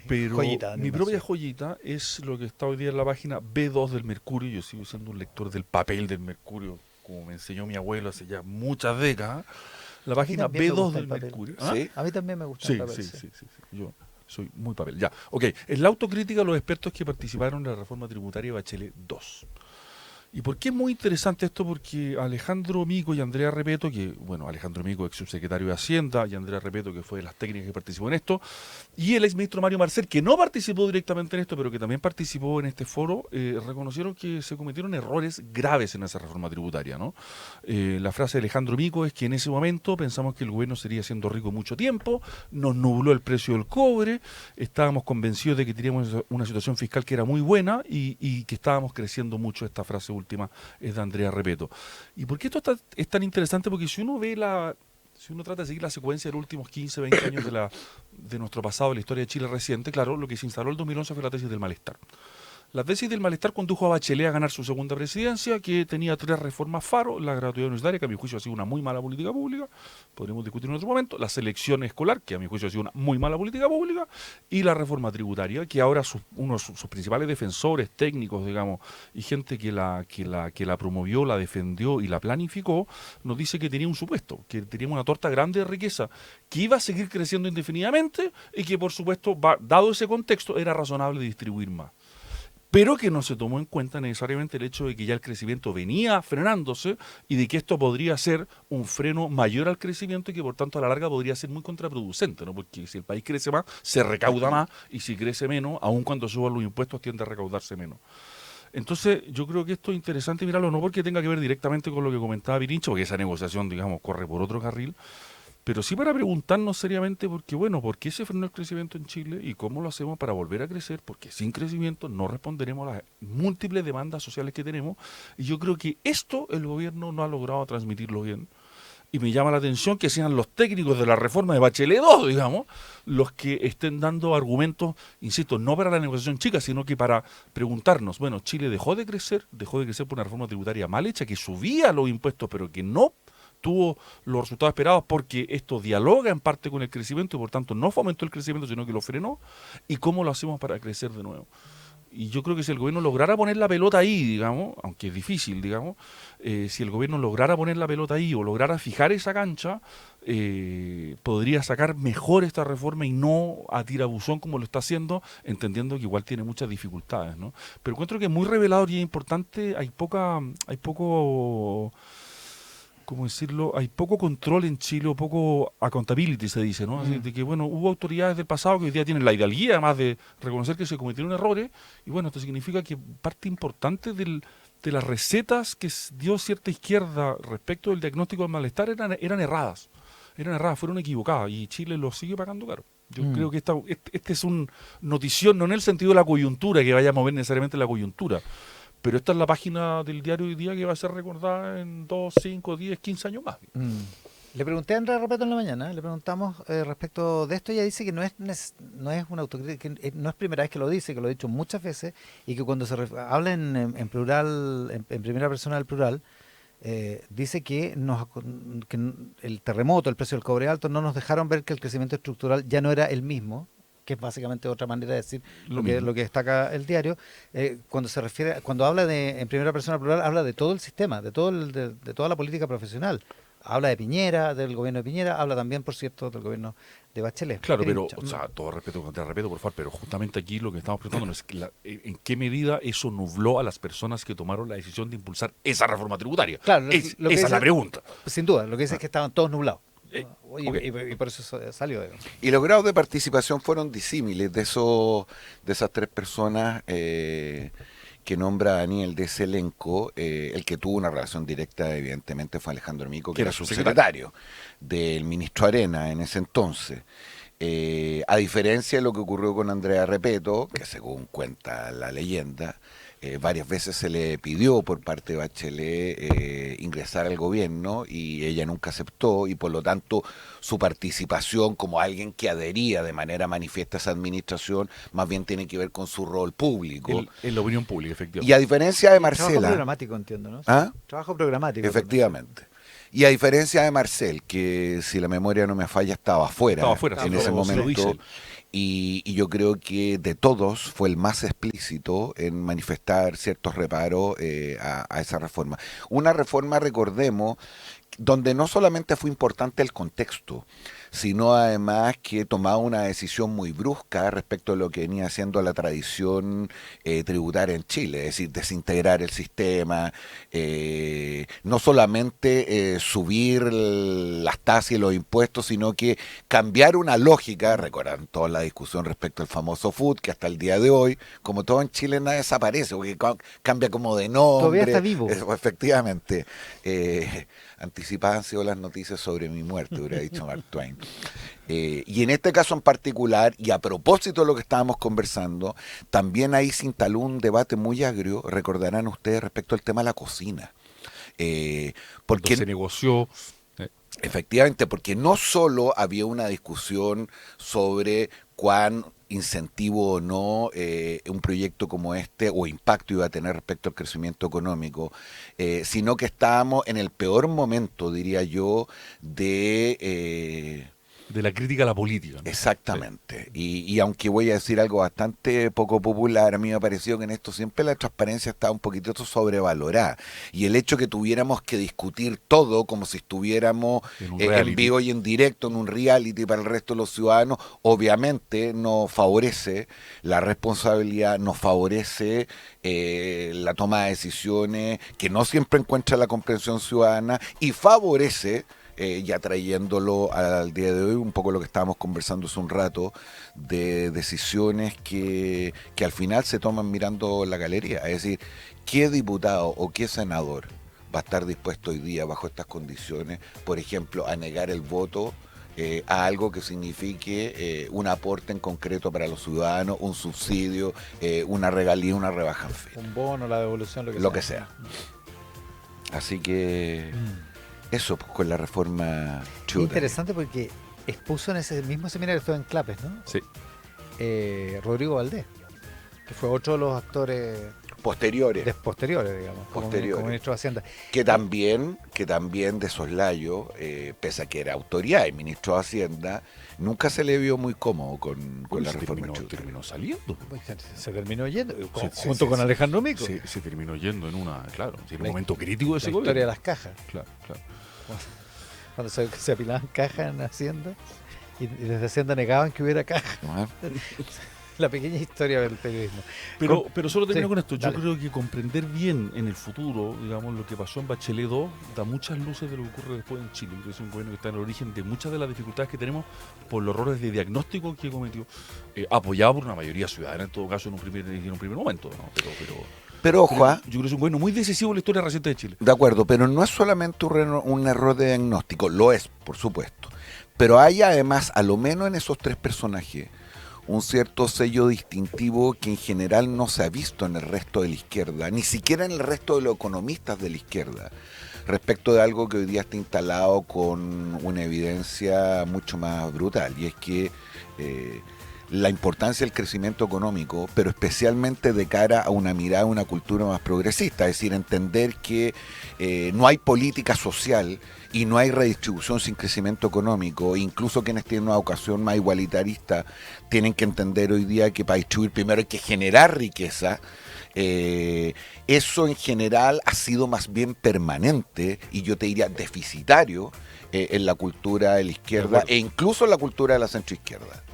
Pero Joyita de mi propia animación. joyita es lo que está hoy día en la página B2 del Mercurio. Yo sigo siendo un lector del papel del Mercurio, como me enseñó mi abuelo hace ya muchas décadas. La A mí página también me B2 gusta el del papel. Mercurio. ¿Ah? ¿Sí? A mí también me gusta el Sí, papel, sí, sí. sí, sí, sí. Yo soy muy papel. Ya, ok. En la autocrítica, los expertos que participaron en la reforma tributaria Bachelet 2. ¿Y por qué es muy interesante esto? Porque Alejandro Mico y Andrea Repeto, que, bueno, Alejandro Mico, ex subsecretario de Hacienda, y Andrea Repeto, que fue de las técnicas que participó en esto, y el exministro Mario Marcel, que no participó directamente en esto, pero que también participó en este foro, reconocieron que se cometieron errores graves en esa reforma tributaria, ¿no? La frase de Alejandro Mico es que en ese momento pensamos que el gobierno sería siendo rico mucho tiempo, nos nubló el precio del cobre, estábamos convencidos de que teníamos una situación fiscal que era muy buena y que estábamos creciendo mucho. Esta frase última es de Andrea Repeto. ¿Y por qué es tan interesante? Porque si uno trata de seguir la secuencia de los últimos 15, 20 años de nuestro pasado, de la historia de Chile reciente, claro, lo que se instaló en el 2011 fue la tesis del malestar. La tesis del malestar condujo a Bachelet a ganar su segunda presidencia, que tenía tres reformas faro: la gratuidad universitaria, que a mi juicio ha sido una muy mala política pública, podremos discutir en otro momento; la selección escolar, que a mi juicio ha sido una muy mala política pública; y la reforma tributaria, que ahora uno de sus principales defensores técnicos, digamos, y gente que la promovió, la defendió y la planificó, nos dice que tenía un supuesto, que tenía una torta grande de riqueza, que iba a seguir creciendo indefinidamente y que, por supuesto, dado ese contexto, era razonable distribuir más, pero que no se tomó en cuenta necesariamente el hecho de que ya el crecimiento venía frenándose y de que esto podría ser un freno mayor al crecimiento y que por tanto a la larga podría ser muy contraproducente, ¿no? Porque si el país crece más, se recauda más, y si crece menos, aun cuando suban los impuestos, tiende a recaudarse menos. Entonces, yo creo que esto es interesante mirarlo, no porque tenga que ver directamente con lo que comentaba Pirincho, porque esa negociación, digamos, corre por otro carril, pero sí para preguntarnos seriamente, porque bueno, ¿por qué se frenó el crecimiento en Chile y cómo lo hacemos para volver a crecer? Porque sin crecimiento no responderemos a las múltiples demandas sociales que tenemos, y yo creo que esto el gobierno no ha logrado transmitirlo bien. Y me llama la atención que sean los técnicos de la reforma de Bachelet 2, digamos, los que estén dando argumentos, insisto, no para la negociación chica, sino que para preguntarnos, bueno, Chile dejó de crecer por una reforma tributaria mal hecha, que subía los impuestos, pero que no tuvo los resultados esperados, porque esto dialoga en parte con el crecimiento y por tanto no fomentó el crecimiento, sino que lo frenó. ¿Y cómo lo hacemos para crecer de nuevo? Y yo creo que si el gobierno lograra poner la pelota ahí, digamos, aunque es difícil, digamos, si el gobierno lograra poner la pelota ahí o lograra fijar esa cancha, podría sacar mejor esta reforma y no a tirabuzón como lo está haciendo, entendiendo que igual tiene muchas dificultades, ¿no? Pero encuentro que es muy revelador y es importante. Hay poco, ¿cómo decirlo? Hay poco control en Chile, o poco accountability se dice, ¿no? Así Mm. de que, bueno, hubo autoridades del pasado que hoy día tienen la hidalguía, además de reconocer que se cometieron errores, y bueno, esto significa que parte importante de las recetas que dio cierta izquierda respecto del diagnóstico del malestar eran erradas, fueron equivocadas, y Chile lo sigue pagando caro. Yo Mm. creo que este es un notición, no en el sentido de la coyuntura, que vaya a mover necesariamente la coyuntura, pero esta es la página del diario hoy día que va a ser recordada en 2, 5, 10, 15 años más. Mm. Le pregunté a Andrea Repeto en la mañana, le preguntamos respecto de esto, y ella dice que no es una autocrítica, que no es primera vez que lo dice, que lo ha dicho muchas veces, y que cuando habla en plural, en primera persona del plural, dice que, el terremoto, el precio del cobre alto, no nos dejaron ver que el crecimiento estructural ya no era el mismo, que es básicamente otra manera de decir Lo mismo. lo que destaca el diario. Cuando habla en primera persona plural, habla de todo el sistema, de toda la política profesional. Habla de Piñera, del gobierno de Piñera, habla también, por cierto, del gobierno de Bachelet. Claro, pero, Pirincho, o sea, todo respeto, te respeto, por favor, pero justamente aquí lo que estamos preguntando es en qué medida eso nubló a las personas que tomaron la decisión de impulsar esa reforma tributaria. claro, lo que Esa es la dice, pregunta. sin duda, lo que dice es que estaban todos nublados. Eh, Y, ok. y por eso salió. Digamos. Y los grados de participación fueron disímiles de esas tres personas que nombra Daniel de ese elenco. El que tuvo una relación directa, evidentemente, fue Alejandro Mico, que Que era era subsecretario. subsecretario del ministro Arena en ese entonces. A diferencia de lo que ocurrió con Andrea Repeto, que según cuenta la leyenda, varias veces se le pidió por parte de Bachelet ingresar al gobierno y ella nunca aceptó, y por lo tanto su participación como alguien que adhería de manera manifiesta a esa administración más bien tiene que ver con su rol público. En la opinión pública, Y a efectivamente. diferencia de Trabajo Marcela, programático, entiendo, ¿no? ¿ah? Trabajo programático también, sí. Efectivamente. Y a diferencia de Marcel, que si la memoria no me falla estaba Estaba afuera afuera, Estaba sí, en fuera. ese se lo dice momento, él. y yo creo que de todos fue el más explícito en manifestar ciertos reparos a esa reforma. Una reforma, recordemos, donde no solamente fue importante el contexto, sino además que tomaba una decisión muy brusca respecto a lo que venía siendo la tradición tributaria en Chile, es decir, desintegrar el sistema, no solamente subir las tasas y los impuestos, sino que cambiar una lógica. Recuerdan toda la discusión respecto al famoso FUT, que hasta el día de hoy, como todo en Chile, nada desaparece, porque cambia como de nombre. Todavía está vivo. Efectivamente. Anticipadas han sido las noticias sobre mi muerte, hubiera dicho Mark Twain. Y en este caso en particular, y a propósito de lo que estábamos conversando, también ahí se instaló un debate muy agrio, recordarán ustedes, respecto al tema de la cocina. Porque se negoció. Efectivamente, porque no solo había una discusión sobre cuán incentivo o no un proyecto como este o impacto iba a tener respecto al crecimiento económico, sino que estábamos en el peor momento, diría yo, de la crítica a la política, ¿no? Exactamente. Y aunque voy a decir algo bastante poco popular, a mí me ha parecido que en esto siempre la transparencia está un poquito sobrevalorada. Y el hecho que tuviéramos que discutir todo como si estuviéramos en vivo y en directo, en un reality para el resto de los ciudadanos, obviamente nos favorece la responsabilidad, nos favorece la toma de decisiones, que no siempre encuentra la comprensión ciudadana, y favorece... ya trayéndolo al día de hoy, un poco lo que estábamos conversando hace un rato, de decisiones que al final se toman mirando la galería. Es decir, ¿qué diputado o qué senador va a estar dispuesto hoy día, bajo estas condiciones, por ejemplo, a negar el voto a algo que signifique un aporte en concreto para los ciudadanos, un subsidio, una regalía, una rebaja, en fin? Un bono, la devolución, lo que sea. Así que... Eso, pues, con la reforma chuta. Interesante porque expuso en ese mismo seminario, estuvo en Clapes, ¿no? Sí. Rodrigo Valdés, que fue otro de los actores posteriores, digamos, como ministro de Hacienda. Que también de soslayo, pese a que era autoridad y ministro de Hacienda, nunca se le vio muy cómodo con la reforma chuta. Terminó saliendo. Se terminó yendo, Sí, junto con Alejandro Mico. Se terminó yendo en un momento crítico de ese la gobierno. historia de las cajas. Claro. Cuando se apilaban cajas en Hacienda y desde Hacienda negaban que hubiera cajas. La pequeña historia del periodismo. Pero solo termino con esto. Yo dale. creo que comprender bien en el futuro, digamos, lo que pasó en Bachelet 2 da muchas luces de lo que ocurre después en Chile. Creo que es un gobierno que está en el origen de muchas de las dificultades que tenemos por los errores de diagnóstico que cometió, apoyado por una mayoría ciudadana, en todo caso, en un primer momento, ¿no? Pero ojo, yo creo que es un gobierno muy decisivo en la historia reciente de Chile. de acuerdo, pero no es solamente un error de diagnóstico, lo es, por supuesto. Pero hay además, a lo menos en esos tres personajes, un cierto sello distintivo que en general no se ha visto en el resto de la izquierda, ni siquiera en el resto de los economistas de la izquierda, respecto de algo que hoy día está instalado con una evidencia mucho más brutal, y es que la importancia del crecimiento económico, pero especialmente de cara a una mirada, una cultura más progresista, es decir, entender que no hay política social y no hay redistribución sin crecimiento económico. Incluso quienes tienen una educación más igualitarista tienen que entender hoy día que para distribuir primero hay que generar riqueza. Eso en general ha sido más bien permanente y yo te diría deficitario en la cultura de la izquierda e incluso en la cultura de la centroizquierda.